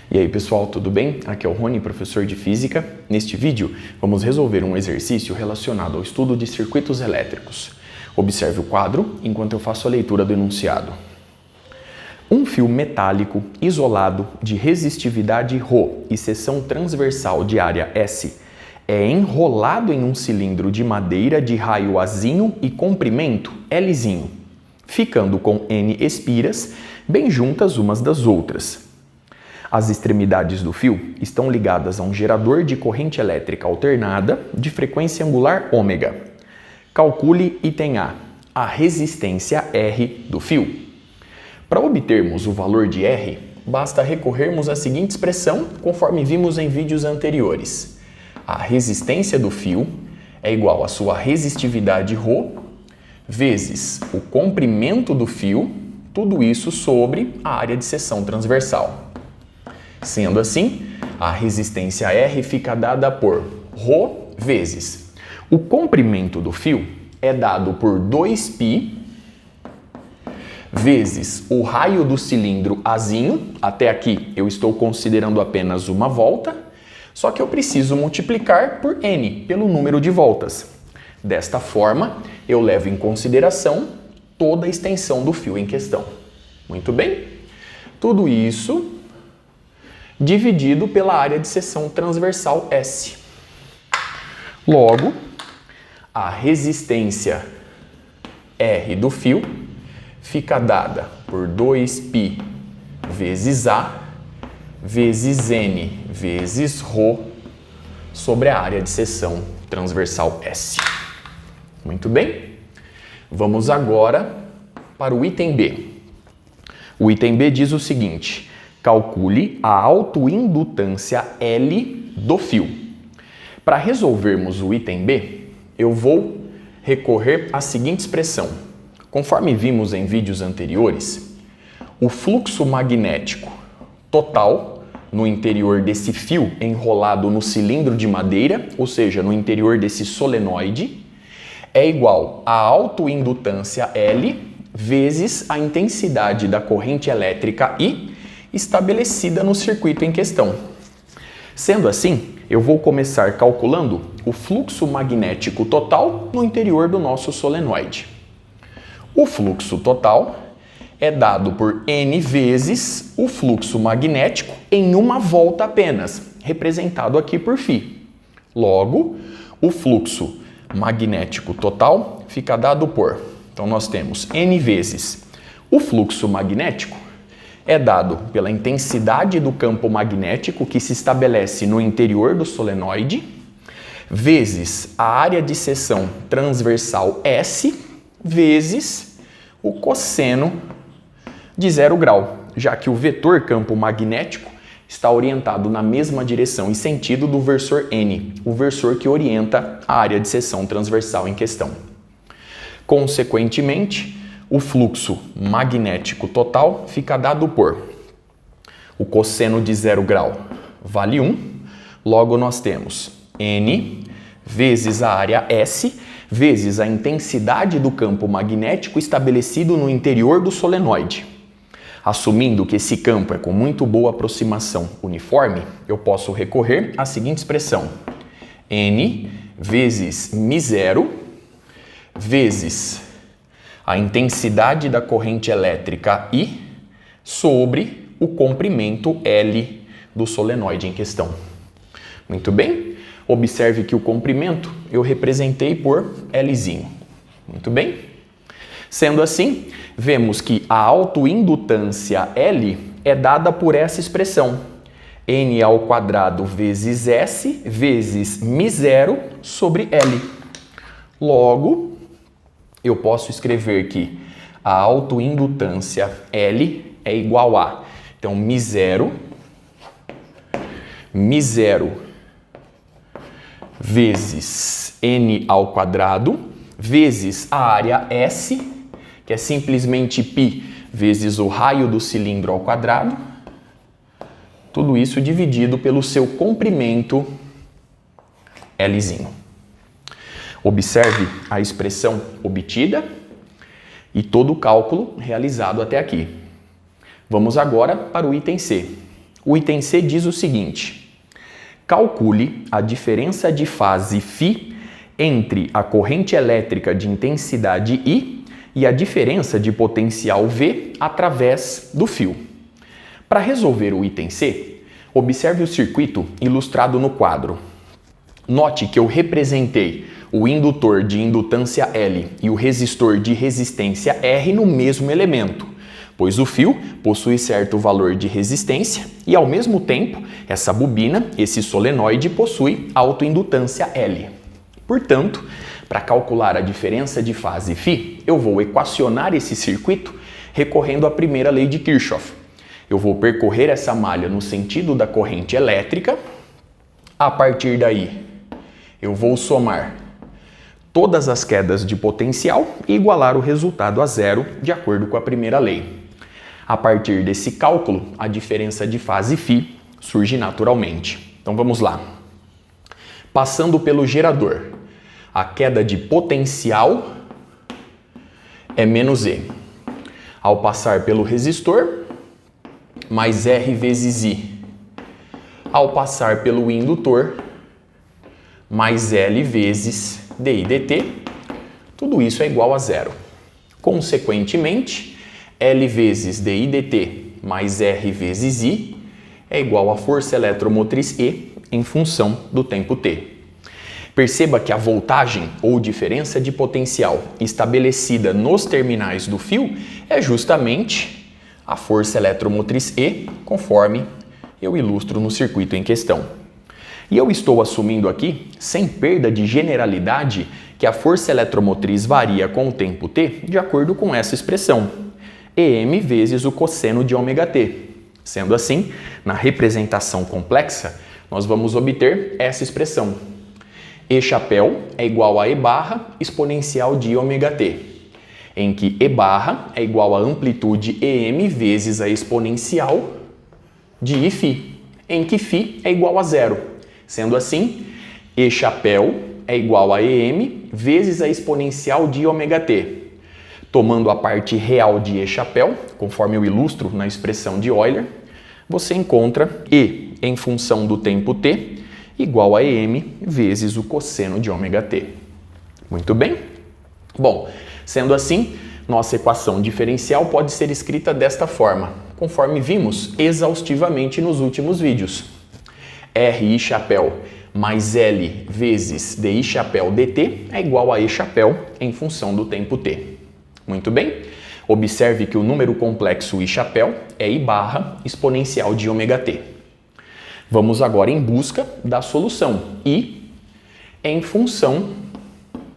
E aí pessoal, tudo bem? Aqui é o Rony, professor de Física. Neste vídeo, vamos resolver um exercício relacionado ao estudo de circuitos elétricos. Observe o quadro enquanto eu faço a leitura do enunciado. Um fio metálico isolado de resistividade ρ e seção transversal de área S é enrolado em um cilindro de madeira de raio Azinho e comprimento Lzinho, ficando com N espiras bem juntas umas das outras. As extremidades do fio estão ligadas a um gerador de corrente elétrica alternada de frequência angular ômega. Calcule item A resistência R do fio. Para obtermos o valor de R, basta recorrermos à seguinte expressão, conforme vimos em vídeos anteriores. A resistência do fio é igual à sua resistividade ρ vezes o comprimento do fio, tudo isso sobre a área de seção transversal. Sendo assim, a resistência R fica dada por ρ vezes o comprimento do fio é dado por 2π vezes o raio do cilindro Azinho. Até aqui eu estou considerando apenas uma volta, só que eu preciso multiplicar por N, pelo número de voltas. Desta forma, eu levo em consideração toda a extensão do fio em questão. Muito bem? Tudo isso dividido pela área de seção transversal S. Logo, a resistência R do fio fica dada por 2π vezes A vezes N vezes ρ sobre a área de seção transversal S. Muito bem? Vamos agora para o item B. O item B diz o seguinte: calcule a autoindutância L do fio. Para resolvermos o item B, eu vou recorrer à seguinte expressão. Conforme vimos em vídeos anteriores, o fluxo magnético total no interior desse fio enrolado no cilindro de madeira, ou seja, no interior desse solenoide, é igual à autoindutância L vezes a intensidade da corrente elétrica I estabelecida no circuito em questão. Sendo assim, eu vou começar calculando o fluxo magnético total no interior do nosso solenoide. O fluxo total é dado por N vezes o fluxo magnético em uma volta apenas, representado aqui por φ. Logo, o fluxo magnético total fica dado por, então nós temos N vezes o fluxo magnético é dado pela intensidade do campo magnético que se estabelece no interior do solenoide, vezes a área de seção transversal S, vezes o cosseno de 0 grau, já que o vetor campo magnético está orientado na mesma direção e sentido do versor N, o versor que orienta a área de seção transversal em questão. Consequentemente, o fluxo magnético total fica dado por o cosseno de 0 grau vale 1, logo nós temos N vezes a área S vezes a intensidade do campo magnético estabelecido no interior do solenoide. Assumindo que esse campo é com muito boa aproximação uniforme, eu posso recorrer à seguinte expressão: N vezes μ0 vezes a intensidade da corrente elétrica I sobre o comprimento L do solenoide em questão. Muito bem? Observe que o comprimento eu representei por Lzinho. Muito bem? Sendo assim, vemos que a autoindutância L é dada por essa expressão: N ao quadrado vezes S vezes μ0 sobre L. Logo, eu posso escrever que a autoindutância L é igual a, então, μ0 vezes N ao quadrado vezes a área S, que é simplesmente π vezes o raio do cilindro ao quadrado, tudo isso dividido pelo seu comprimento Lzinho. Observe a expressão obtida e todo o cálculo realizado até aqui. Vamos agora para o item C. O item C diz o seguinte: calcule a diferença de fase φ entre a corrente elétrica de intensidade I e a diferença de potencial V através do fio. Para resolver o item C, observe o circuito ilustrado no quadro. Note que eu representei o indutor de indutância L e o resistor de resistência R no mesmo elemento, pois o fio possui certo valor de resistência e, ao mesmo tempo, essa bobina, esse solenoide, possui autoindutância L. Portanto, para calcular a diferença de fase φ, eu vou equacionar esse circuito recorrendo à primeira lei de Kirchhoff. Eu vou percorrer essa malha no sentido da corrente elétrica. A partir daí, eu vou somar todas as quedas de potencial e igualar o resultado a zero, de acordo com a primeira lei. A partir desse cálculo, a diferença de fase φ surge naturalmente. Então vamos lá. Passando pelo gerador, a queda de potencial é menos E. Ao passar pelo resistor, mais R vezes I. Ao passar pelo indutor, mais L vezes dI dt. Tudo isso é igual a zero. Consequentemente, L vezes dI dt mais R vezes I é igual à força eletromotriz E em função do tempo t. Perceba que a voltagem ou diferença de potencial estabelecida nos terminais do fio é justamente a força eletromotriz E, conforme eu ilustro no circuito em questão. E eu estou assumindo aqui, sem perda de generalidade, que a força eletromotriz varia com o tempo t de acordo com essa expressão, Em vezes o cosseno de ômega-t. Sendo assim, na representação complexa, nós vamos obter essa expressão. E chapéu é igual a E barra exponencial de ômega-t, em que E barra é igual a amplitude Em vezes a exponencial de Iφ, em que Φ é igual a zero. Sendo assim, E chapéu é igual a Em vezes a exponencial de ômega-t. Tomando a parte real de E chapéu, conforme eu ilustro na expressão de Euler, você encontra E em função do tempo t igual a Em vezes o cosseno de ômega-t. Muito bem? Bom, sendo assim, nossa equação diferencial pode ser escrita desta forma, conforme vimos exaustivamente nos últimos vídeos. Ri chapéu mais L vezes dI chapéu dt é igual a E chapéu em função do tempo t. Muito bem? Observe que o número complexo I chapéu é I barra exponencial de ômega-t. Vamos agora em busca da solução I em função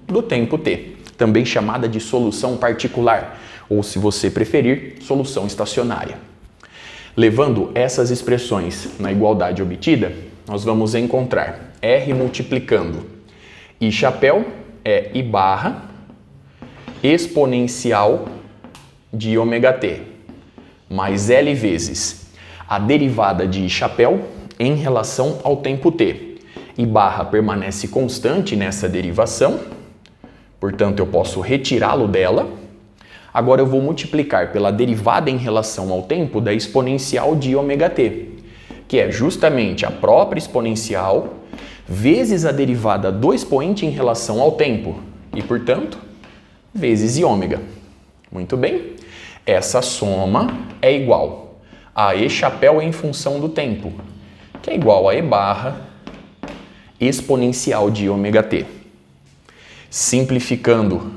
do tempo t, também chamada de solução particular, ou, se você preferir, solução estacionária. Levando essas expressões na igualdade obtida, nós vamos encontrar R multiplicando I chapéu é I barra exponencial de ômega-t, mais L vezes a derivada de I chapéu em relação ao tempo t. I barra permanece constante nessa derivação, portanto eu posso retirá-lo dela. Agora eu vou multiplicar pela derivada em relação ao tempo da exponencial de ômega-t, que é justamente a própria exponencial vezes a derivada do expoente em relação ao tempo, e portanto, vezes I ômega. Muito bem? Essa soma é igual a E chapéu em função do tempo, que é igual a E barra exponencial de ômega-t. Simplificando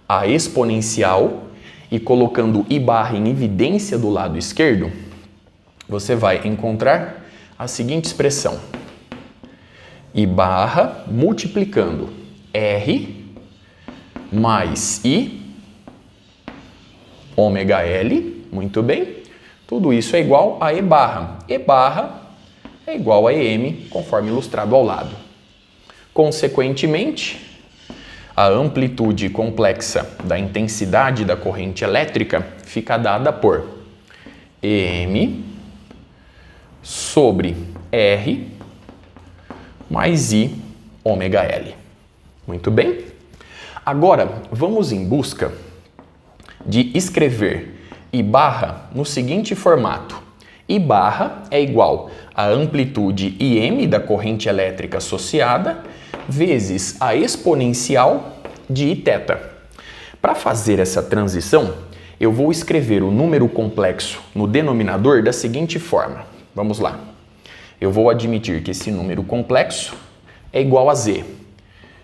a exponencial e colocando I barra em evidência do lado esquerdo, você vai encontrar a seguinte expressão. I barra multiplicando R mais I ômega L, muito bem, tudo isso é igual a E barra. E barra é igual a Em, conforme ilustrado ao lado. Consequentemente, a amplitude complexa da intensidade da corrente elétrica fica dada por Em sobre R mais I ômega L. Muito bem? Agora, vamos em busca de escrever I barra no seguinte formato. I barra é igual à amplitude Im da corrente elétrica associada vezes a exponencial de Iθ. Para fazer essa transição, eu vou escrever o número complexo no denominador da seguinte forma. Vamos lá. Eu vou admitir que esse número complexo é igual a Z.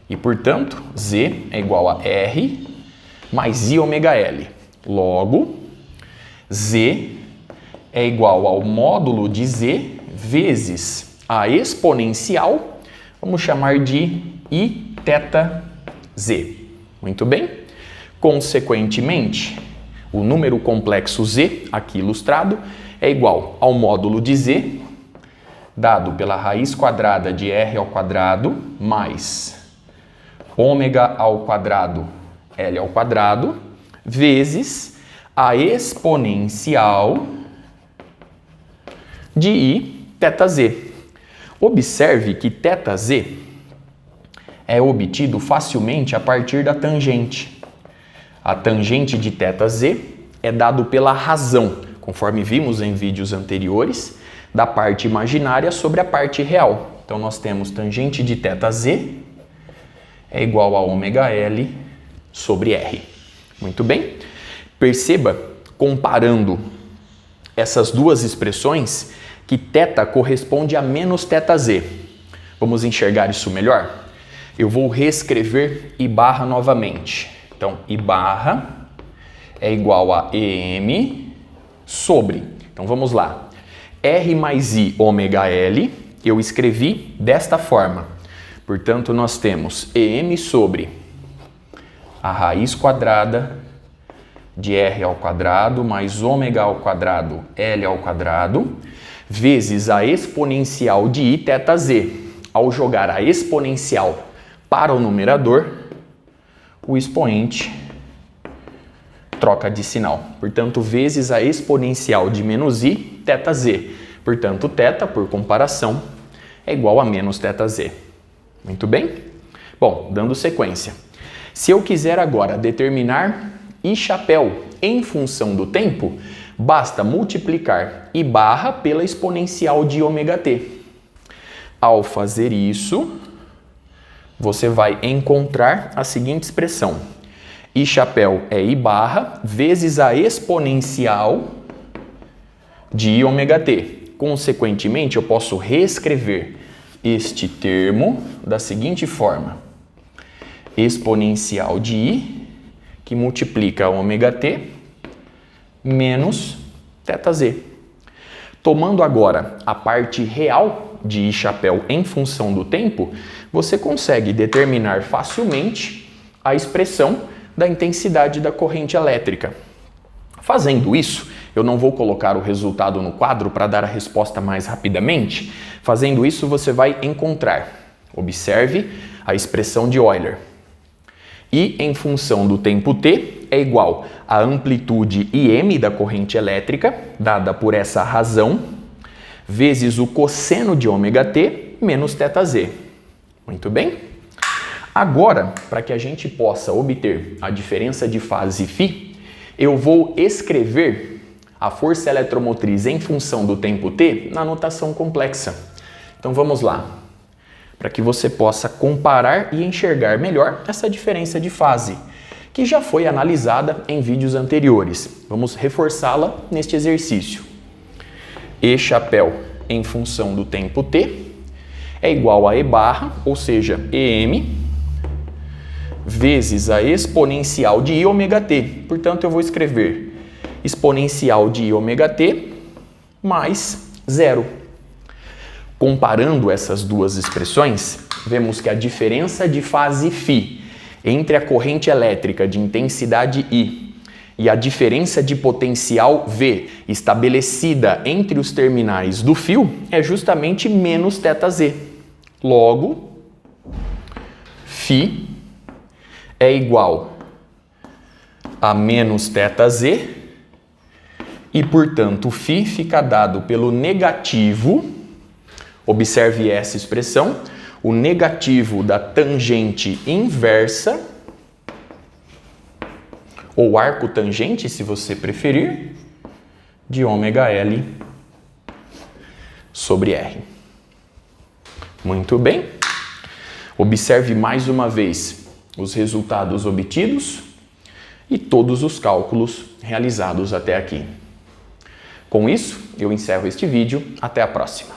E, portanto, Z é igual a R mais I ômega L. Logo, Z é igual ao módulo de Z vezes a exponencial, vamos chamar de Iθz. Muito bem? Consequentemente, o número complexo Z, aqui ilustrado, é igual ao módulo de Z, dado pela raiz quadrada de R ao quadrado, mais ômega ao quadrado L ao quadrado, vezes a exponencial de Iθz. Observe que θz é obtido facilmente a partir da tangente. A tangente de θz é dado pela razão, conforme vimos em vídeos anteriores, da parte imaginária sobre a parte real. Então, nós temos tangente de θz é igual a ômega L sobre R. Muito bem? Perceba, comparando essas duas expressões, que θ corresponde a menos θz. Vamos enxergar isso melhor? Eu vou reescrever I barra novamente. Então, I barra é igual a EM sobre. Então, vamos lá. R mais I ômega L, eu escrevi desta forma. Portanto, nós temos EM sobre a raiz quadrada de R ao quadrado mais ômega ao quadrado L ao quadrado, vezes a exponencial de Iθz. Ao jogar a exponencial para o numerador, o expoente troca de sinal. Portanto, vezes a exponencial de menos I, θz. Portanto, θ, por comparação, é igual a menos θz. Muito bem? Bom, dando sequência. Se eu quiser agora determinar I chapéu em função do tempo, basta multiplicar I barra pela exponencial de ômega t. Ao fazer isso, você vai encontrar a seguinte expressão. I chapéu é I barra vezes a exponencial de I ômega t. Consequentemente, eu posso reescrever este termo da seguinte forma. Exponencial de I, que multiplica ômega t, menos θz. Tomando agora a parte real de I chapéu em função do tempo, você consegue determinar facilmente a expressão da intensidade da corrente elétrica. Fazendo isso, eu não vou colocar o resultado no quadro para dar a resposta mais rapidamente. Fazendo isso, você vai encontrar, observe a expressão de Euler. I em função do tempo t é igual à amplitude Im da corrente elétrica, dada por essa razão, vezes o cosseno de ômega t menos θz. Muito bem? Agora, para que a gente possa obter a diferença de fase φ, eu vou escrever a força eletromotriz em função do tempo t na notação complexa. Então vamos lá, para que você possa comparar e enxergar melhor essa diferença de fase, que já foi analisada em vídeos anteriores. Vamos reforçá-la neste exercício. E chapéu em função do tempo t é igual a E barra, ou seja, EM, vezes a exponencial de I ômega t. Portanto, eu vou escrever exponencial de I ômega t mais zero. Comparando essas duas expressões, vemos que a diferença de fase φ entre a corrente elétrica de intensidade I e a diferença de potencial V estabelecida entre os terminais do fio é justamente menos θz. Logo, φ é igual a menos θz e, portanto, φ fica dado pelo negativo, observe essa expressão, o negativo da tangente inversa, ou arco tangente, se você preferir, de ômega L sobre R. Muito bem. Observe mais uma vez os resultados obtidos e todos os cálculos realizados até aqui. Com isso, eu encerro este vídeo. Até a próxima.